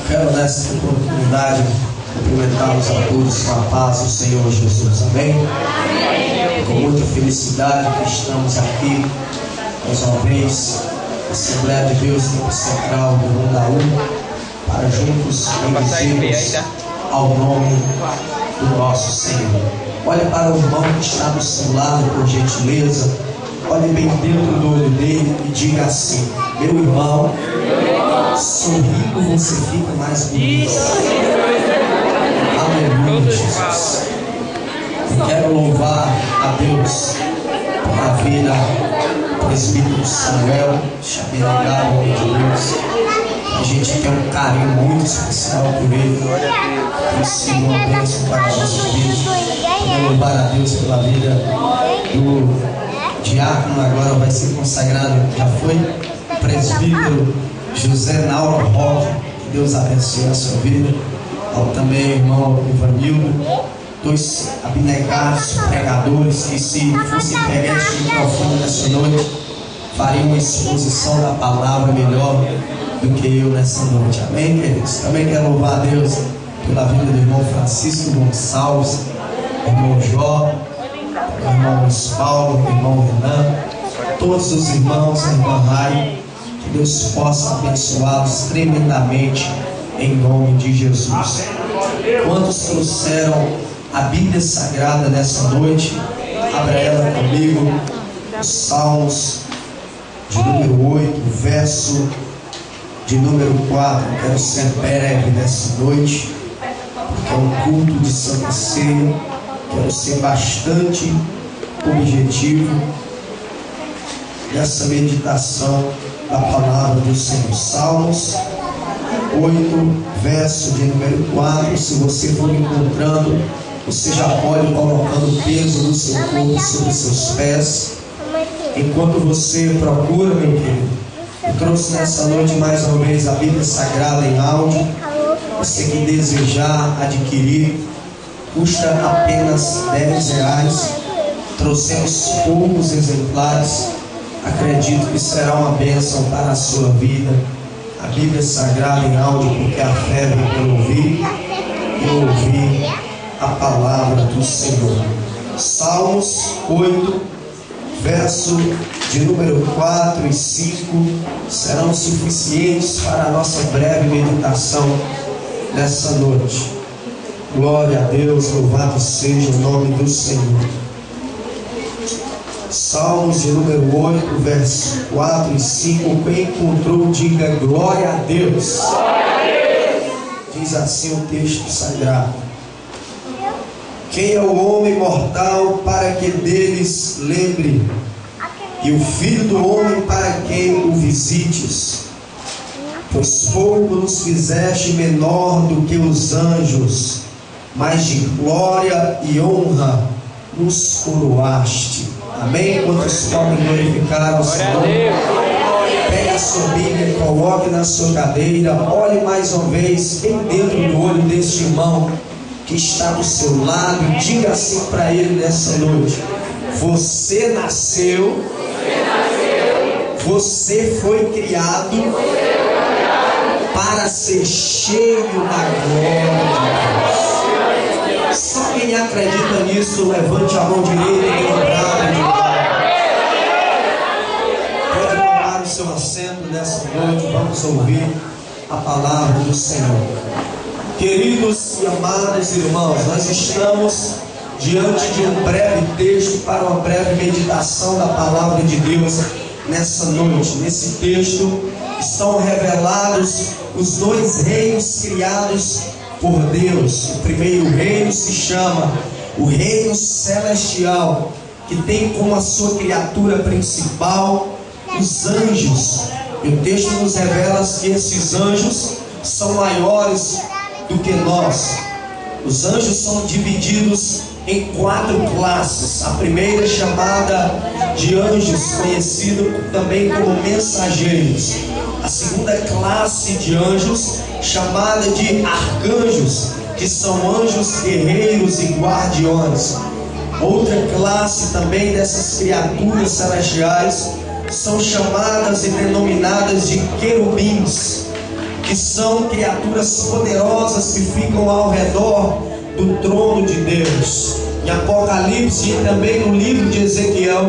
Quero nessa oportunidade cumprimentá-los a todos com a paz do Senhor Jesus. Amém? Com muita felicidade que estamos aqui mais uma vez, Assembleia de Deus, Tempo Central do Mundaú, para juntos bendizermos ao nome do nosso Senhor. Olhe para o irmão que está do seu lado, por gentileza. Olhe bem dentro do olho dele e diga assim: meu irmão, sorrindo você fica mais bonito. Aleluia, Jesus. Eu quero louvar a Deus pela vida do presbítero Samuel Xavier, homem de Deus. A gente tem um carinho muito especial por ele. Tem sido uma bênção para a nossa vida. Quero louvar a Deus pela vida do diácono, agora vai ser consagrado, já foi presbítero José Nauro Roque. Que Deus abençoe a sua vida. Ao também irmão Ivanildo, dois abnegados pregadores que, se fossem pegar este microfone nessa noite, fariam uma exposição da palavra melhor do que eu nessa noite. Amém, queridos? Também quero louvar a Deus pela vida do irmão Francisco Gonçalves, irmão Jó, irmão Luiz Paulo, irmão Renan, todos os irmãos, a irmã Rai. Que Deus possa abençoá-los tremendamente em nome de Jesus. Quantos trouxeram a Bíblia Sagrada nessa noite? Abra ela comigo, os Salmos de número 8, verso de número 4. Quero ser breve nessa noite, porque é um culto de Santa Ceia. Quero ser bastante objetivo nessa meditação da palavra do Senhor. Salmos 8, verso de número 4. Se você for encontrando, você já pode ir colocando o peso do seu corpo sobre os seus pés. Enquanto você procura, meu querido, eu trouxe nessa noite mais uma vez a Bíblia Sagrada em áudio. Você que desejar adquirir, custa apenas R$10. Trouxemos poucos exemplares. Acredito que será uma bênção para a sua vida. A Bíblia Sagrada em áudio, porque a fé vem pelo ouvir e ouvir a palavra do Senhor. Salmos 8, verso de número 4 e 5 serão suficientes para a nossa breve meditação nessa noite. Glória a Deus, louvado seja o nome do Senhor. Salmos de número 8, verso 4 e 5. Quem encontrou, diga glória a Deus. Glória a Deus. Diz assim o texto sagrado: quem é o homem mortal para que deles lembre, e o filho do homem para quem o visites? Pois pouco nos fizeste menor do que os anjos, mas de glória e honra nos coroaste. Amém? Quantos podem glorificar ao Senhor? Pegue a sua Bíblia, coloque na sua cadeira, olhe mais uma vez bem dentro do olho deste irmão que está do seu lado e diga assim para ele nessa noite: você nasceu, você foi criado para ser cheio da glória de Deus. Só quem acredita nisso, levante a mão direita e dobrada de glória. Pode tomar o seu assento nessa noite. Vamos ouvir a palavra do Senhor. Queridos e amados irmãos, nós estamos diante de um breve texto para uma breve meditação da palavra de Deus nessa noite. Nesse texto estão revelados os dois reinos criados por Deus. O primeiro reino se chama o reino celestial, que tem como a sua criatura principal os anjos. E o texto nos revela que esses anjos são maiores do que nós. Os anjos são divididos em 4 classes. A primeira é chamada de anjos, conhecido também como mensageiros. A segunda classe de anjos, chamada de arcanjos, que são anjos guerreiros e guardiões. Outra classe também dessas criaturas celestiais são chamadas e denominadas de querubins. que são criaturas poderosas que ficam ao redor do trono de Deus. Em Apocalipse e também no livro de Ezequiel,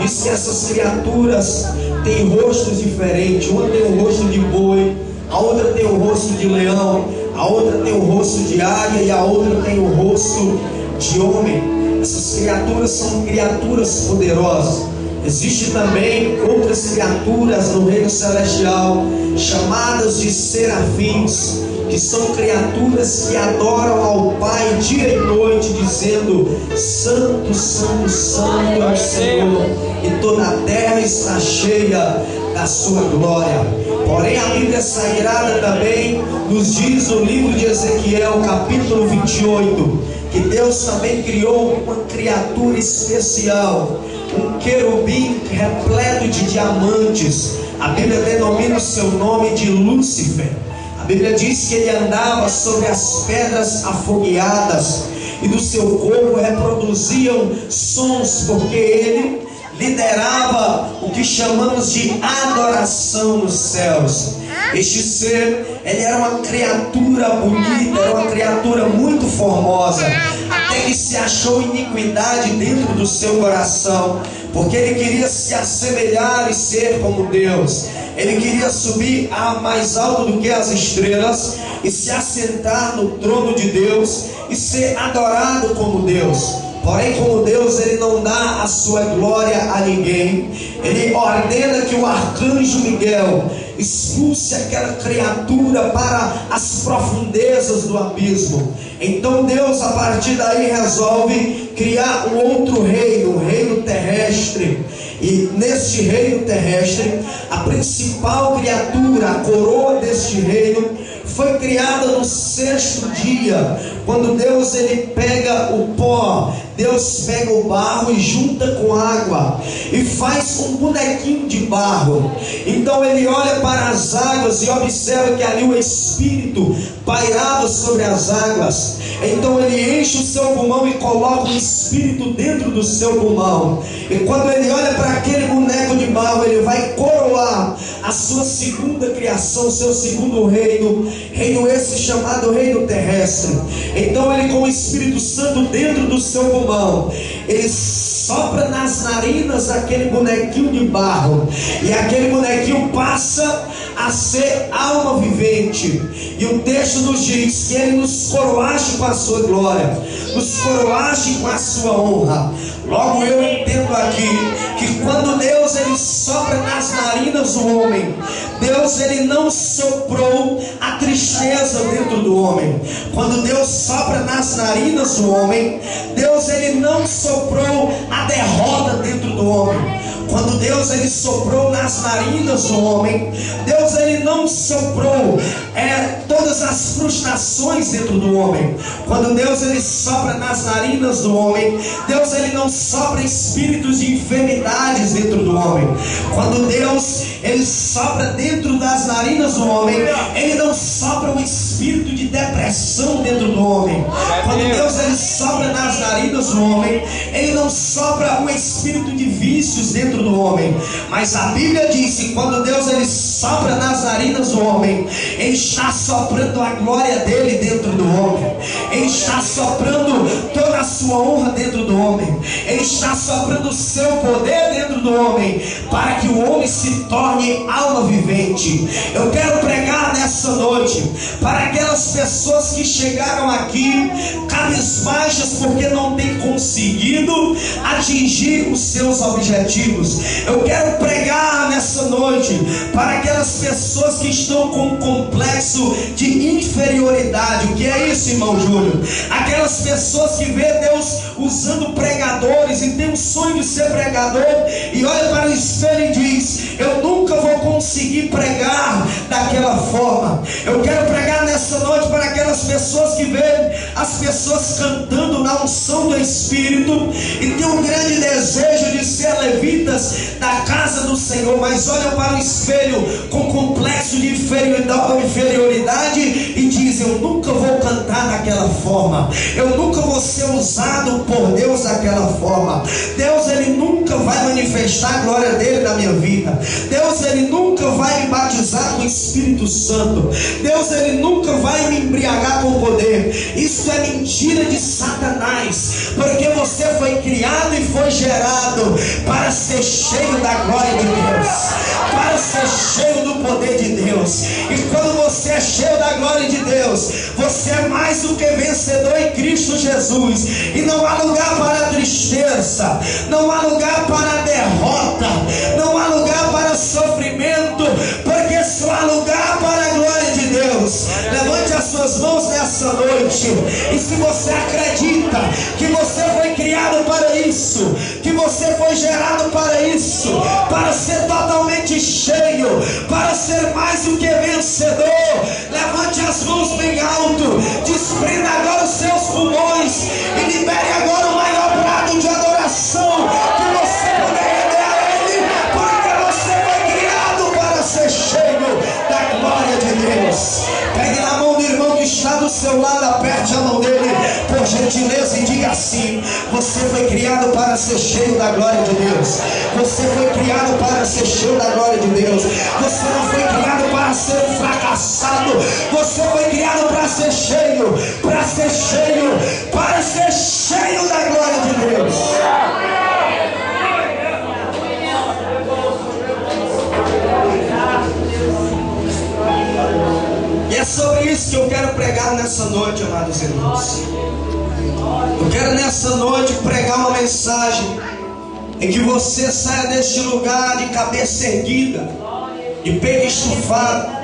diz que essas criaturas têm rostos diferentes. Uma tem o rosto de boi, a outra tem o rosto de leão, a outra tem o rosto de águia e a outra tem o rosto de homem. Essas criaturas são criaturas poderosas. Existem também outras criaturas no reino celestial, chamadas de serafins, que são criaturas que adoram ao Pai dia e noite, dizendo: Santo, Santo, Santo é o Senhor, e toda a terra está cheia da sua glória. Porém, a Bíblia Sagrada também nos diz no livro de Ezequiel, capítulo 28, que Deus também criou uma criatura especial, um querubim repleto de diamantes. A Bíblia denomina o seu nome de Lúcifer. A Bíblia diz que ele andava sobre as pedras afogueadas e do seu corpo reproduziam sons, porque ele liderava o que chamamos de adoração nos céus. Este ser, ele era uma criatura bonita, era uma criatura muito formosa, até que se achou iniquidade dentro do seu coração, porque ele queria se assemelhar e ser como Deus. Ele queria subir mais alto do que as estrelas e se assentar no trono de Deus e ser adorado como Deus. Porém, como Deus, ele não dá a sua glória a ninguém. Ele ordena que o arcanjo Miguel expulse aquela criatura para as profundezas do abismo. Então Deus, a partir daí, resolve criar um outro reino, o reino terrestre. E neste reino terrestre, a principal criatura, a coroa deste reino, foi criada no sexto dia, quando Deus ele pega o pó, Deus pega o barro e junta com água e faz um bonequinho de barro. Então ele olha para as águas e observa que ali o Espírito pairava sobre as águas. Então ele enche o seu pulmão e coloca o Espírito dentro do seu pulmão. E quando ele olha para aquele boneco de barro, ele vai coroar a sua segunda criação, seu segundo reino, reino esse chamado reino terrestre. Então ele, com o Espírito Santo dentro do seu pulmão, ele sopra nas narinas daquele bonequinho de barro, e aquele bonequinho passa a ser alma vivente. E o texto nos diz que ele nos coroaste com a sua glória, nos coroaste com a sua honra. Logo eu entendo aqui que quando Deus ele sopra nas narinas do homem, Deus ele não soprou a tristeza dentro do homem. Quando Deus sopra nas narinas do homem, Deus ele não soprou a derrota dentro do homem. Quando Deus ele soprou nas narinas do homem, Deus ele não soprou todas as frustrações dentro do homem. Quando Deus ele sopra nas narinas do homem, Deus ele não sopra espíritos de enfermidades dentro do homem. Quando Deus ele sopra dentro das narinas do homem, ele não sopra um espírito de depressão dentro do homem. Quando Deus ele sopra nas narinas do homem, ele não sopra um espírito de vícios dentro do homem. Mas a Bíblia diz que quando Deus ele sopra nas narinas do homem, ele está soprando a glória dele dentro do homem. Ele está soprando toda a sua honra dentro do homem. Ele está soprando o seu poder dentro do homem, para que o homem se torne alma vivente. Eu quero pregar nessa noite para aquelas pessoas que chegaram aqui cabisbaixas porque não têm conseguido atingir os seus objetivos. Eu quero pregar nessa noite para aquelas pessoas que estão com um complexo de inferioridade. O que é isso, irmão Júlio? Aquelas pessoas que vê Deus usando pregadores e tem um sonho de ser pregador e olha para o espelho e diz: eu nunca vou conseguir pregar daquela forma. Eu quero pregar nessa noite para aquelas pessoas que veem as pessoas cantando na unção do Espírito e tem um grande desejo de ser levitas da casa do Senhor, mas olham para o espelho com complexo de inferioridade e dizem: eu nunca vou levantar daquela forma. Eu nunca vou ser usado por Deus daquela forma. Deus, Ele nunca vai manifestar a glória dele na minha vida. Deus, Ele nunca vai me batizar com o Espírito Santo. Deus, Ele nunca vai me embriagar com poder. Isso é mentira de Satanás, porque você foi criado e foi gerado para ser cheio da glória de Deus, para ser cheio do poder de Deus. E quando você é cheio da glória de Deus, você é mais do que vencedor em Cristo Jesus. E não há lugar para a tristeza, não há lugar para a derrota, não há lugar para sofrimento, porque só há lugar para a glória de Deus. Levante as suas mãos nessa noite, e se você acredita que você foi criado para isso, que você foi gerado para isso, para ser totalmente cheio, para ser mais do que vencedor, levante as mãos bem alto, desprenda agora os seus pulmões e libere agora o maior brado de adoração que você puder render a Ele, porque você foi criado para ser cheio da glória de Deus. Pegue na mão do irmão que está do seu lado, aperte a mão dele, por gentileza, e diga assim: você foi criado para ser cheio da glória de Deus. Você foi criado para ser cheio da glória de Deus. Você não foi criado para ser um fracassado. Você foi criado para ser cheio, para ser cheio, para ser cheio da glória de Deus. E é sobre isso que eu quero pregar nessa noite, amados irmãos. Eu quero nessa noite pregar uma mensagem em que você saia deste lugar de cabeça erguida, de peito estufado.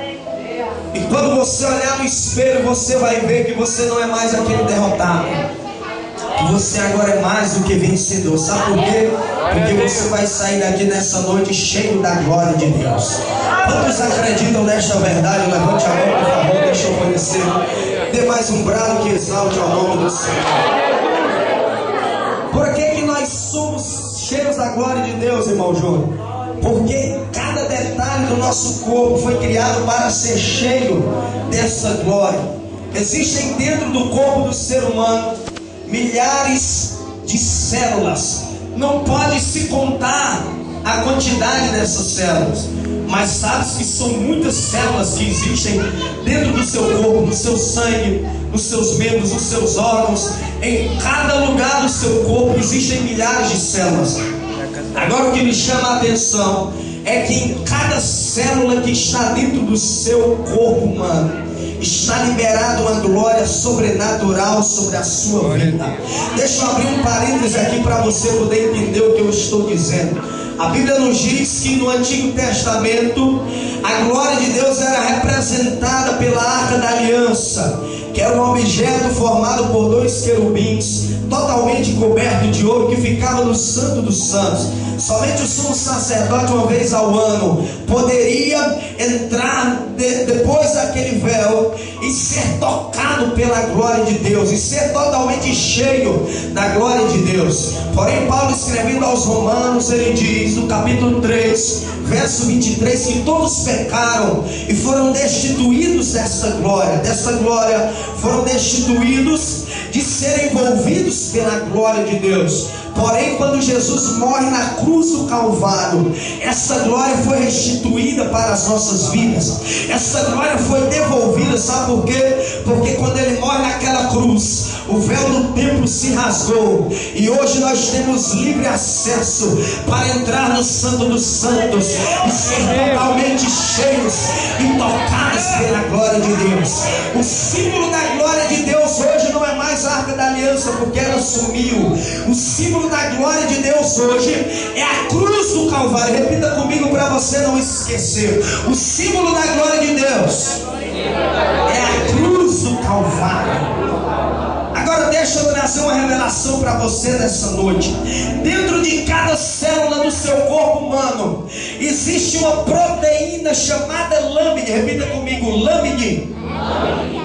E quando você olhar no espelho, você vai ver que você não é mais aquele derrotado, que você agora é mais do que vencedor. Sabe por quê? Porque você vai sair daqui nessa noite cheio da glória de Deus. Quantos acreditam nesta verdade? Levante a mão, por favor, deixa eu conhecer. Dê mais um brado que exalte ao nome do Senhor. Por que nós somos cheios da glória de Deus, irmão Júnior? Porque cada detalhe do nosso corpo foi criado para ser cheio dessa glória. Existem dentro do corpo do ser humano milhares de células. Não pode se contar a quantidade dessas células, mas sabe que são muitas células que existem dentro do seu corpo, no seu sangue, nos seus membros, nos seus órgãos. Em cada lugar do seu corpo existem milhares de células. Agora o que me chama a atenção é que em cada célula que está dentro do seu corpo humano está liberada uma glória sobrenatural sobre a sua vida. Deixa eu abrir um parênteses aqui para você poder entender o que eu estou dizendo. A Bíblia nos diz que no Antigo Testamento a glória de Deus era representada pela Arca da Aliança, que era um objeto formado por 2 querubins, totalmente coberto de ouro, que ficava no Santo dos Santos. Somente o sumo sacerdote, uma vez ao ano, poderia entrar depois daquele véu e ser tocado pela glória de Deus, e ser totalmente cheio da glória de Deus. Porém, Paulo, escrevendo aos Romanos, ele diz no capítulo 3, verso 23, que todos pecaram e foram destituídos dessa glória, foram destituídos de serem envolvidos pela glória de Deus. Porém, quando Jesus morre na cruz do Calvário, essa glória foi restituída para as nossas vidas. Essa glória foi devolvida. Sabe por quê? Porque quando Ele morre naquela cruz, o véu do templo se rasgou, e hoje nós temos livre acesso para entrar no Santo dos Santos e ser totalmente cheios e tocados pela glória de Deus. O símbolo da glória de Deus hoje não é mais a Arca da Aliança, porque ela sumiu. O símbolo da glória de Deus hoje é a cruz do Calvário. Repita comigo para você não esquecer. O símbolo da glória de Deus é a cruz do Calvário. Agora deixa eu trazer uma revelação para você nessa noite. Dentro de cada célula do seu corpo humano existe uma proteína chamada lâmina. Repita comigo, lâmina.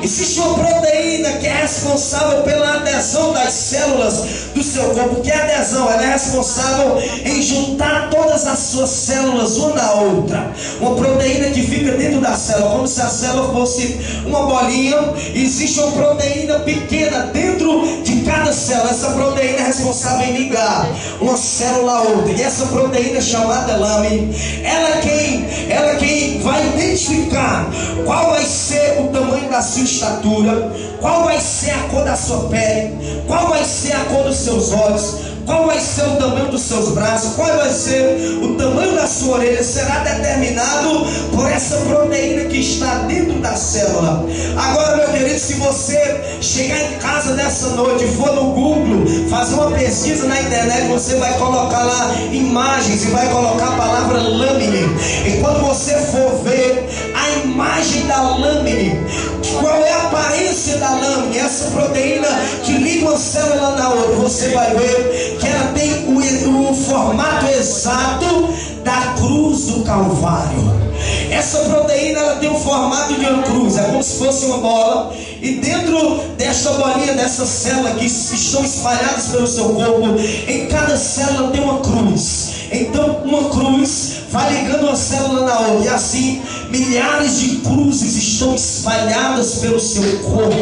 Existe uma proteína que é responsável pela adesão das células do seu corpo. Que é adesão? Ela é responsável em juntar todas as suas células uma na outra. Uma proteína que fica dentro da célula, como se a célula fosse uma bolinha. Existe uma proteína pequena dentro de cada célula. Essa proteína é responsável em ligar uma célula a outra. E essa proteína chamada lâmina, ela quem vai identificar qual vai ser o tamanho da sua estatura, qual vai ser a cor da sua pele, qual vai ser a cor dos seus olhos, qual vai ser o tamanho dos seus braços, qual vai ser o tamanho da sua orelha, será determinado por essa proteína que está dentro da célula. Agora, meu querido, se você chegar em casa nessa noite e for no Google, fazer uma pesquisa na internet, você vai colocar lá imagens e vai colocar a palavra lâmina. E quando você for ver a imagem da lâmina, qual é a aparência da lâmina, essa proteína que liga uma célula na outra, você vai ver que ela tem o formato exato da cruz do Calvário. Essa proteína, ela tem o formato de uma cruz, é como se fosse uma bola, e dentro desta bolinha, dessa célula que estão espalhadas pelo seu corpo, em cada célula tem uma cruz. Então uma cruz vai ligando uma célula na outra, e assim milhares de cruzes estão espalhadas pelo seu corpo.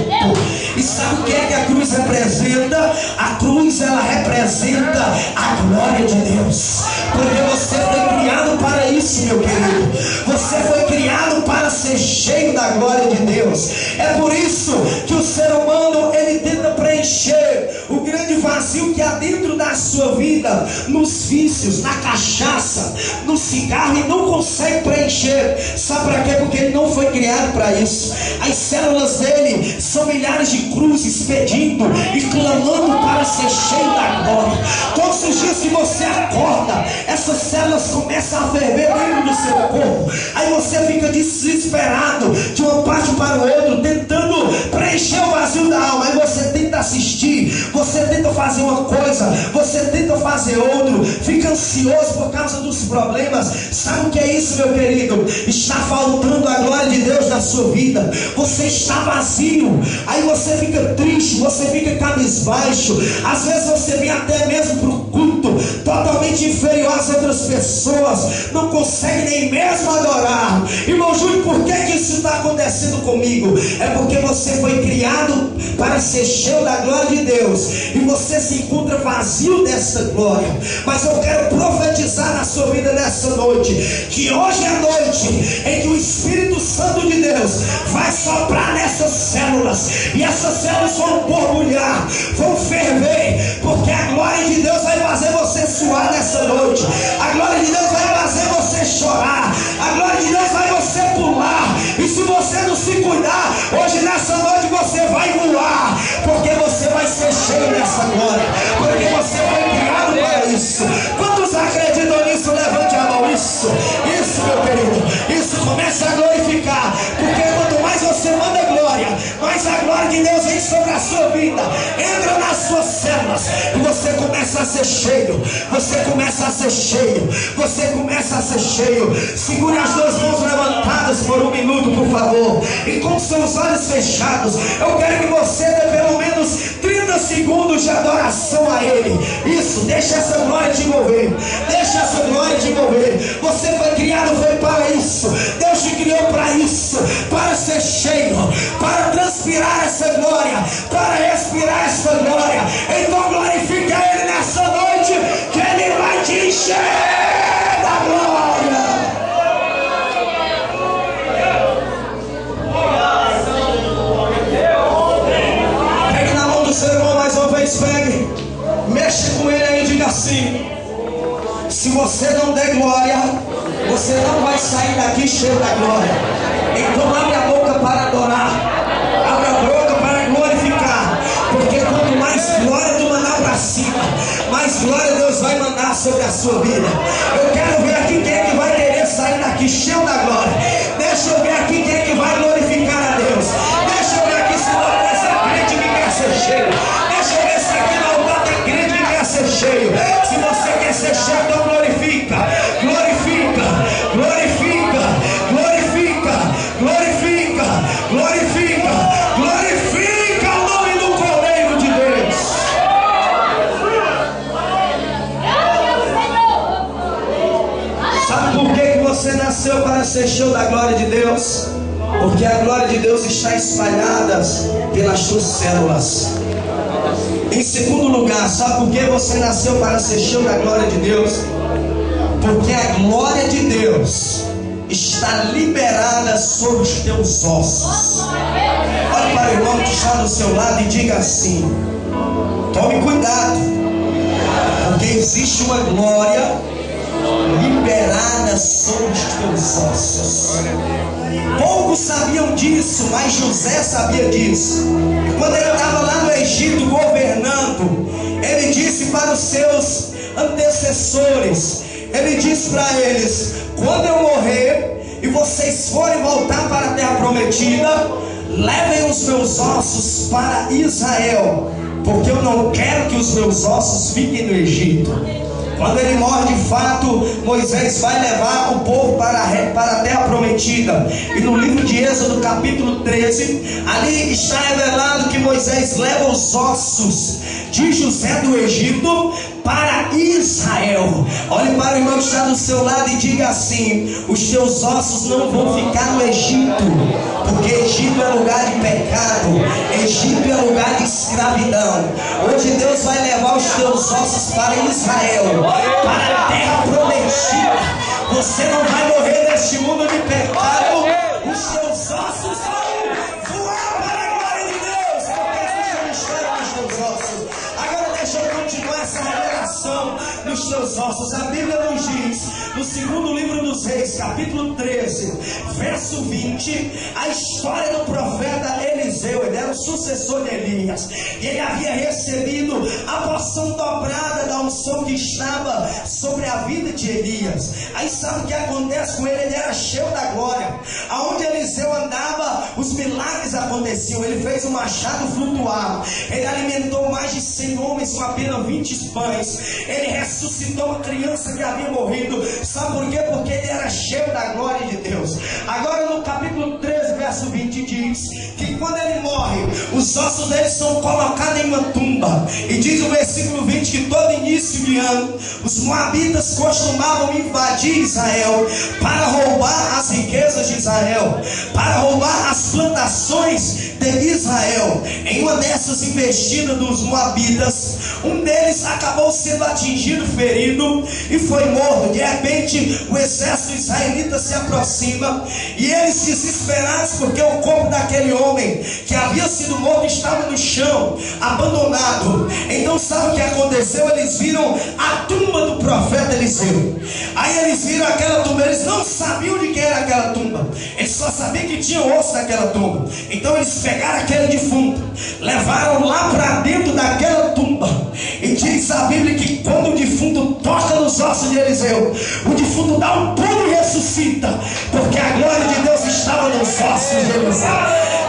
E sabe o que é que a cruz representa? A cruz, ela representa a glória de Deus, porque você foi criado para isso, meu querido. Você foi criado para ser cheio da glória de Deus. É por isso que o ser humano, ele tenta preencher o grande vazio que há dentro da sua vida, nos vícios, na cachaça, no cigarro, e não consegue preencher. Sabe para quê? Porque ele não foi criado para isso. As células dele são milhares de cruzes pedindo e clamando para ser cheio da glória. Todos os dias que você acorda, essas células começam a ferver dentro do seu corpo. Aí você fica desesperado de uma parte para o outro, tentando preencher o vazio da alma. Aí você tenta assistir, você tenta fazer uma coisa, você tenta fazer outro, fica ansioso por causa dos problemas. Sabe o que é isso, meu querido? Está faltando a glória de Deus na sua vida. Você está vazio. Aí você fica triste, você fica cabisbaixo. Às vezes você vem até mesmo para o culto totalmente inferior às outras pessoas, não consegue nem mesmo adorar. Irmão Júlio, por que isso está acontecendo comigo? É porque você foi criado para ser cheio da glória de Deus, e você se encontra vazio dessa glória. Mas eu quero profetizar na sua vida nessa noite, que hoje é a noite em que o Espírito Santo de Deus vai soprar nessas células, e essas células vão borbulhar, vão ferver, porque a glória de Deus vai fazer você suar nessa noite. A glória de Deus vai fazer você chorar. A glória de Deus vai você pular. E se você não se cuidar, hoje nessa noite você vai voar, porque você vai ser cheio dessa glória, porque você foi criado para isso. Quantos acreditam nisso? Levante a mão. Isso, meu querido, isso começa a glorificar, porque quanto mais você manda glória, mais a glória de Deus vem sobre a sua vida, entra nas suas células, e você começa a ser cheio. Você começa a ser cheio. Você começa a ser cheio. Segure as duas mãos levantadas por um minuto, por favor, e com seus olhos fechados, eu quero que você dê pelo menos 30 segundos de adoração a Ele. Isso, deixa essa glória te envolver. Deixa essa glória te envolver. Você foi criado, foi para isso. Deus te criou para isso, para ser cheio, para transpirar essa glória, para respirar essa glória. Então glorifica Ele nessa noite, que Ele vai te encher da glória. Pegue na mão do seu irmão mais uma vez, pegue, mexe com ele aí e diga assim: se você não der glória, você não vai sair daqui cheio da glória. Então abre a boca para adorar, abre a boca para glorificar, porque quanto mais Porque a glória de Deus está espalhada pelas tuas células. Em segundo lugar, sabe por que você nasceu para ser cheio da glória de Deus? Porque a glória de Deus está liberada sobre os teus ossos. Olhe para o irmão que está do seu lado e diga assim: tome cuidado, porque existe uma glória liberada sobre os teus ossos. Poucos sabiam disso, mas José sabia disso. Quando ele estava lá no Egito governando, ele disse para os seus antecessores, ele disse para eles: quando eu morrer e vocês forem voltar para a terra prometida, levem os meus ossos para Israel, porque eu não quero que os meus ossos fiquem no Egito. Quando ele morre de fato, Moisés vai levar o povo para a terra prometida. E no livro de Êxodo capítulo 13, ali está revelado que Moisés leva os ossos de José do Egito para Israel. Olhe para o irmão que está do seu lado e diga assim: os teus ossos não vão ficar no Egito, porque Egito é lugar de pecado, Egito é lugar de escravidão. Hoje Deus vai levar os teus ossos para Israel, para a terra prometida. Você não vai morrer neste mundo de pecado. Os teus ossos vão voar para a glória de Deus. Porque existe uma história nos teus ossos. Agora deixa eu continuar essa revelação nos teus ossos. A Bíblia nos diz, no segundo livro dos Reis, capítulo 13, verso 20, a história do profeta Eliseu. Ele era o sucessor de Elias, e ele havia recebido a porção dobrada da unção que estava sobre a vida de Elias. Aí sabe o que acontece com ele? Ele era cheio da glória. Aonde Eliseu andava, os milagres aconteciam. Ele fez um machado flutuar, ele alimentou mais de 100 homens com apenas 20 pães, ele ressuscitou uma criança que havia morrido. Sabe por quê? Porque ele era cheio da glória de Deus. Agora no capítulo 13, verso 20 diz que quando ele morre, os ossos dele são colocados em uma tumba. E diz o versículo 20 que todo início de ano os moabitas costumavam invadir Israel para roubar as riquezas de Israel, para roubar as plantações de Israel. Em uma dessas investidas dos moabitas, um deles acabou sendo atingido, ferido e foi morto. De repente o exército israelita se aproxima e eles desesperados, porque o corpo daquele homem que havia sido morto estava no chão, abandonado. Então sabe o que aconteceu? Eles viram a tumba do profeta Eliseu. Aí eles viram aquela tumba, eles não sabiam de quem era aquela tumba, eles só sabiam que tinha osso naquela tumba. Então eles pegaram aquele defunto, levaram lá para dentro daquela tumba, e diz a Bíblia que quando o defunto toca nos ossos de Eliseu, o defunto dá um pulo e ressuscita, porque a glória de Deus estava nos ossos de Eliseu.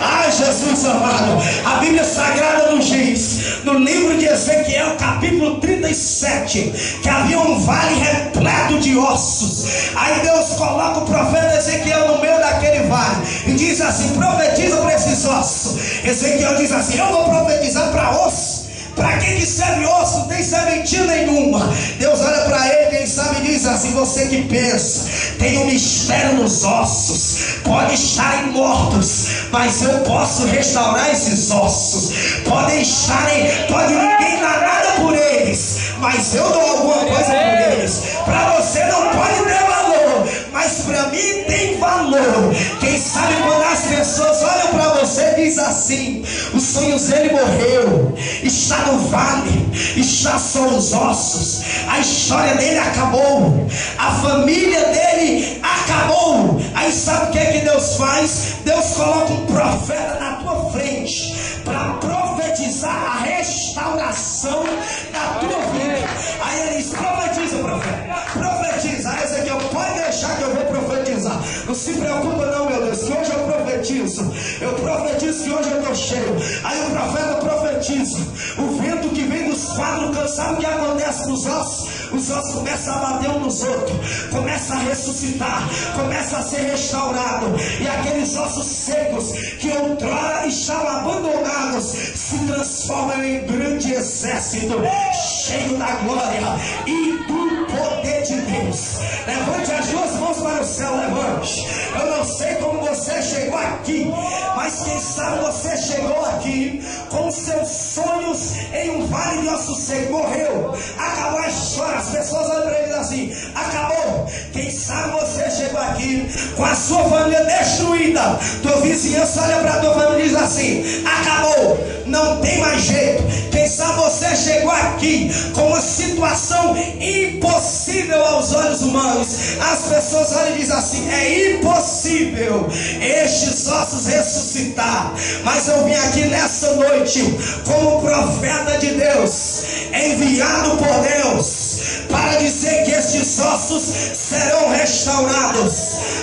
Ah, Jesus amado, a Bíblia Sagrada nos diz, no livro de Ezequiel capítulo 37, que havia um vale repleto de ossos. Aí Deus coloca o profeta Ezequiel no meio daquele vale e diz assim: profetiza para esses ossos. Ezequiel diz assim: eu vou profetizar para ossos. Para quem que serve osso? Não tem serventia nenhuma. Deus olha para ele, quem sabe, e diz assim: você que pensa, tem um mistério nos ossos, pode estarem mortos, mas eu posso restaurar esses ossos. Podem estarem, pode ninguém dar nada por eles, mas eu dou alguma coisa por eles. Para você não pode ter valor, mas para mim tem valor. Quem sabe quando as pessoas olham para você, diz assim: os sonhos dele morreu, está no vale, está só os ossos, a história dele acabou, a família dele acabou. Aí sabe o que é que Deus faz? Deus coloca um profeta na tua frente para profetizar a restauração da tua vida. Aí ele diz: profetiza, profeta, profetiza. Aí Ezequiel: pode deixar que eu vou profetizar. Não se preocupa não, meu Deus, que hoje eu profetizo. Eu profetizo que hoje eu estou cheio. Aí o profeta profetiza. O vento que vem dos quadros, sabe o que acontece com os ossos? Os ossos começam a bater uns nos outros, começam a ressuscitar, começam a ser restaurados. E aqueles ossos secos que outrora estavam abandonados se transformam em grande exército, cheio da glória e do poder de Deus. Levante as duas mãos para o céu, levante. Eu não sei como você chegou aqui. aqui, mas quem sabe você chegou aqui com seus sonhos em um vale de ossos secos. Morreu, acabou a história. As pessoas olham para ele assim: acabou. Quem sabe você chegou aqui com a sua família destruída. Tua vizinhança olha para a tua família e diz assim: acabou, não tem mais jeito. Quem sabe você chegou aqui com uma situação impossível aos olhos humanos. As pessoas olham e dizem assim: é impossível estes ossos ressuscitar. Mas eu vim aqui nessa noite como profeta de Deus, enviado por Deus, para dizer que estes ossos serão restaurados,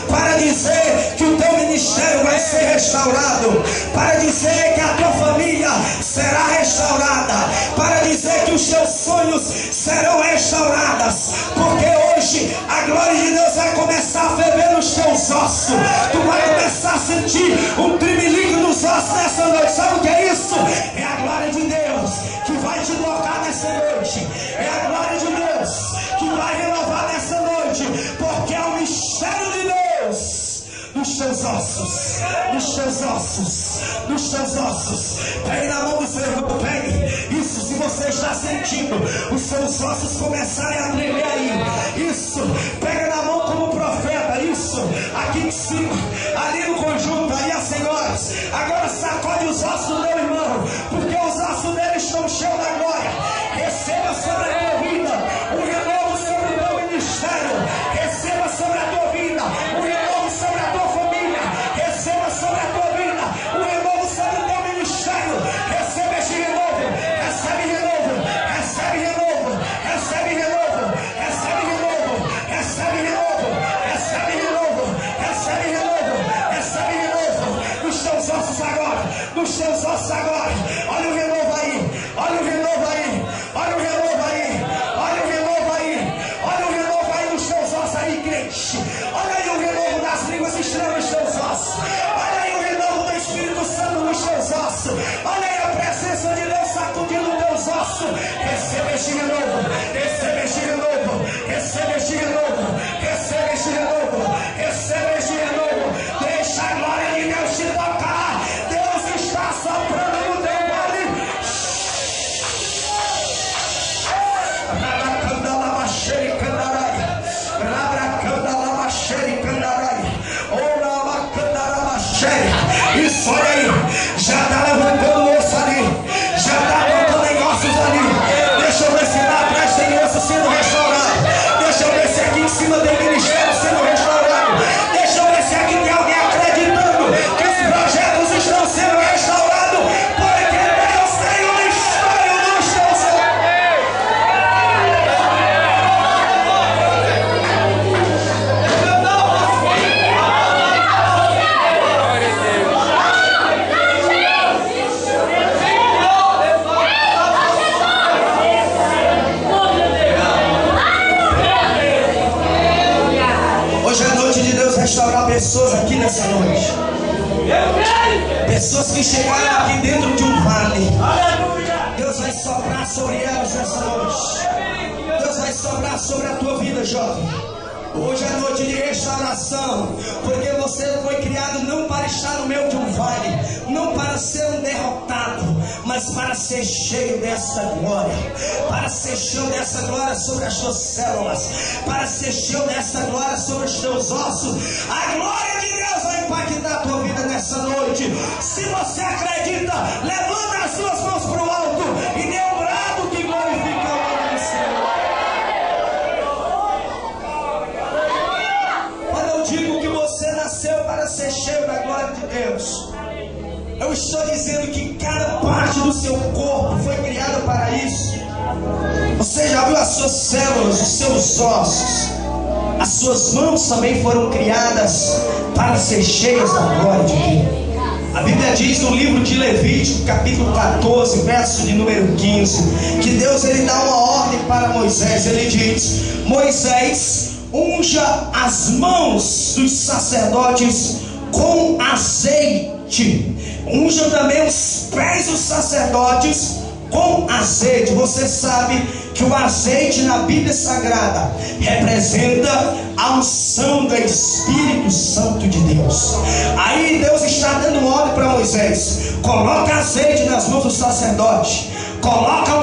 para dizer que o teu ministério vai ser restaurado, para dizer que a tua família será restaurada, para dizer que os teus sonhos serão restaurados, porque hoje a glória de Deus vai começar a ferver nos teus ossos. Tu vai começar a sentir um tremelique nos ossos nessa noite. Sabe o que é isso? É a glória de Deus que vai te tocar nessa noite. É a glória de Deus que vai renovar nessa noite, porque é o mistério de Deus nos teus ossos, nos teus ossos, nos teus ossos. Pegue na mão do seu irmão, pegue. Isso, se você está sentindo os seus ossos começarem a tremer aí, isso, pega na mão como profeta, isso, aqui em cima, ali no conjunto, ali as senhoras. Agora sacode os ossos do meu irmão, porque os ossos dele estão cheios da glória. Receba sobre a tua vida um renovo sobre o teu ministério. Receba sobre a tua vida um renovo sobre a tua família. Receba sobre a tua vida um renovo sobre o teu ministério. Receba este renovo. Recebe renovo. Recebe renovo. Recebe renovo. Recebe renovo. Recebe renovo. Recebe renovo. Recebe renovo. Recebe renovo. Nos teus ossos agora. Nos teus ossos agora. Olha o renovo aí. Olha o renovo aí. Olha o renovo aí. Olha o renovo aí. Olha o renovo aí nos teus ossos aí, crente. Olha aí o renovo das línguas estranhas nos teus ossos. Olha aí o renovo do Espírito Santo nos teus ossos. Olha aí a presença de Deus sacudindo os teus ossos. Receba este renovo. Receba este renovo. Receba este renovo. Receba este renovo. Receba este renovo. Deixa a glória de Deus te tocar. Deus está soprando no teu vale. Isso, olha aí, já está levantando o osso ali, já está botando em ossos ali. Deixa eu ver se lá atrás tem osso sendo restaurado. Deixa eu ver se aqui em cima tem ministério sendo restaurado. Deixa eu ver se aqui tem alguém acreditando que os projetos estão sendo restaurados, porque Deus tem um mistério nos teus olhos. Hoje é noite de Deus restaurar pessoas aqui nessa noite. Pessoas que chegaram aqui dentro de um vale. Deus vai soprar sobre elas nessa noite. Deus vai soprar sobre a tua vida, jovem. Hoje é noite de restauração, porque você foi criado não para estar no meio de um vale, não para ser um derrotado, mas para ser cheio dessa glória, para ser cheio dessa glória sobre as tuas células, para ser cheio dessa glória sobre os teus ossos. A glória de Deus vai impactar a tua vida nessa noite. Se você acredita, levanta as suas mãos para o alto e dê um brado que glorifica o nome do Senhor. Digo que você nasceu para ser cheio da glória de Deus. Eu estou dizendo que cada parte do seu corpo foi criada para isso. Você já viu as suas células, os seus ossos? As suas mãos também foram criadas para ser cheias da glória de Deus. A Bíblia diz no livro de Levítico, capítulo 14, verso de número 15, que Deus ele dá uma ordem para Moisés. Ele diz: Moisés, unja as mãos dos sacerdotes com azeite. Unja também os pés dos sacerdotes com azeite. Você sabe que o azeite na Bíblia Sagrada representa a unção do Espírito Santo de Deus. Aí Deus está dando ordem para Moisés: coloca azeite nas mãos do sacerdote, coloca